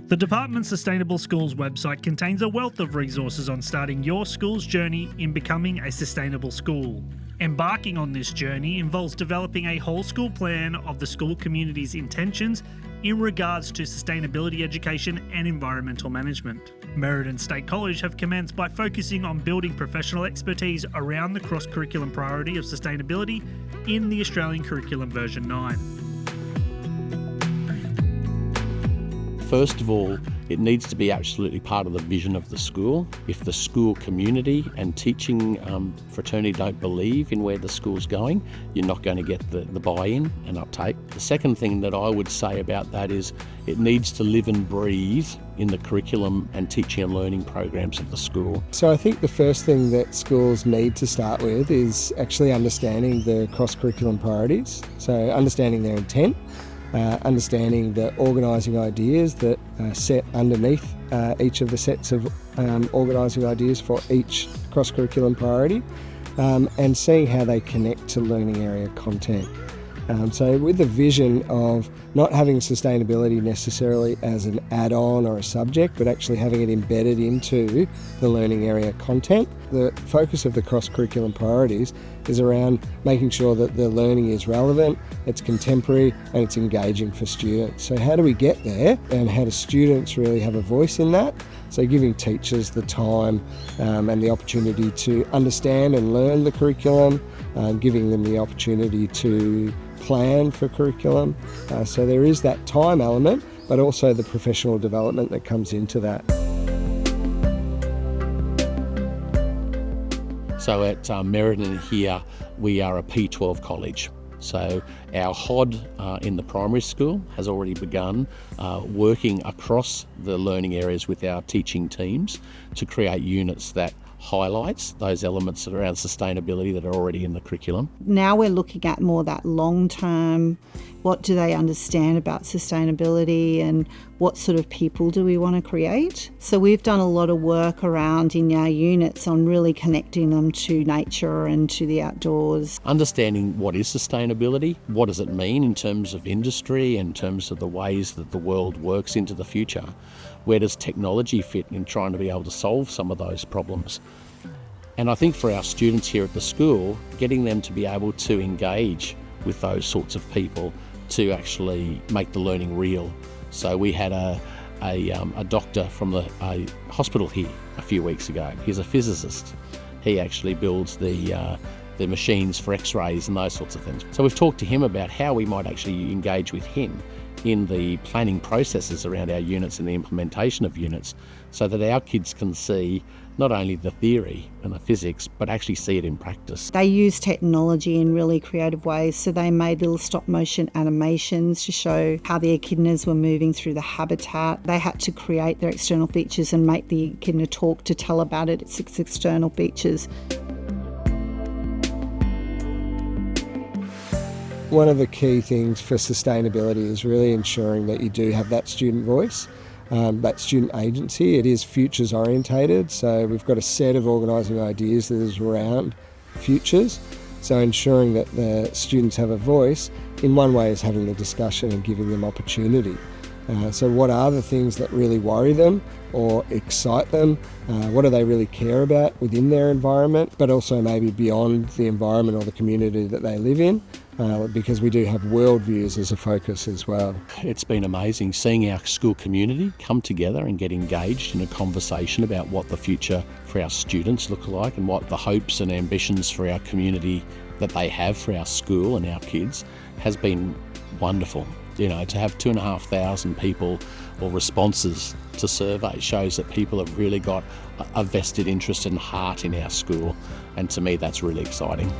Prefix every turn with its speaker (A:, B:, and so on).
A: The Department's Sustainable Schools website contains a wealth of resources on starting your school's journey in becoming a sustainable school. Embarking on this journey involves developing a whole school plan of the school community's intentions in regards to sustainability education and environmental management. Meridan State College have commenced by focusing on building professional expertise around the cross-curriculum priority of sustainability in the Australian Curriculum version 9.
B: First of all, it needs to be absolutely part of the vision of the school. If the school community and teaching fraternity don't believe in where the school's going, you're not going to get the buy-in and uptake. The second thing that I would say about that is it needs to live and breathe in the curriculum and teaching and learning programs of the school.
C: So I think the first thing that schools need to start with is actually understanding the cross-curriculum priorities. So understanding their intent, understanding the organising ideas that are set underneath each of the sets of organising ideas for each cross-curriculum priority, and seeing how they connect to learning area content. So with the vision of not having sustainability necessarily as an add-on or a subject, but actually having it embedded into the learning area content, the focus of the cross-curriculum priorities is around making sure that the learning is relevant, it's contemporary, and it's engaging for students. So how do we get there, and how do students really have a voice in that? So giving teachers the time and the opportunity to understand and learn the curriculum, giving them the opportunity to plan for curriculum. So there is that time element, but also the professional development that comes into that.
B: So at Meridan here, we are a P12 college. So our HOD in the primary school has already begun working across the learning areas with our teaching teams to create units that highlights those elements around sustainability that are already in the curriculum.
D: Now we're looking at more that long term, what do they understand about sustainability and what sort of people do we want to create? So we've done a lot of work around in our units on really connecting them to nature and to the outdoors.
B: Understanding what is sustainability, what does it mean in terms of industry, in terms of the ways that the world works into the future. Where does technology fit in trying to be able to solve some of those problems? And I think for our students here at the school, getting them to be able to engage with those sorts of people to actually make the learning real. So we had a doctor from the hospital here a few weeks ago. He's a physicist. He actually builds the machines for x-rays and those sorts of things. So we've talked to him about how we might actually engage with him in the planning processes around our units and the implementation of units, so that our kids can see not only the theory and the physics, but actually see it in practice.
D: They use technology in really creative ways, so they made little stop motion animations to show how the echidnas were moving through the habitat. They had to create their external features and make the echidna talk to tell about its external features.
C: One of the key things for sustainability is really ensuring that you do have that student voice, that student agency. It is futures orientated, so we've got a set of organising ideas that is around futures. So ensuring that the students have a voice, in one way, is having the discussion and giving them opportunity. So what are the things that really worry them or excite them? What do they really care about within their environment, but also maybe beyond the environment or the community that they live in? Because we do have worldviews as a focus as well.
B: It's been amazing seeing our school community come together and get engaged in a conversation about what the future for our students look like and what the hopes and ambitions for our community that they have for our school and our kids has been wonderful. You know, to have 2,500 people or responses to surveys shows that people have really got a vested interest and heart in our school, and to me that's really exciting.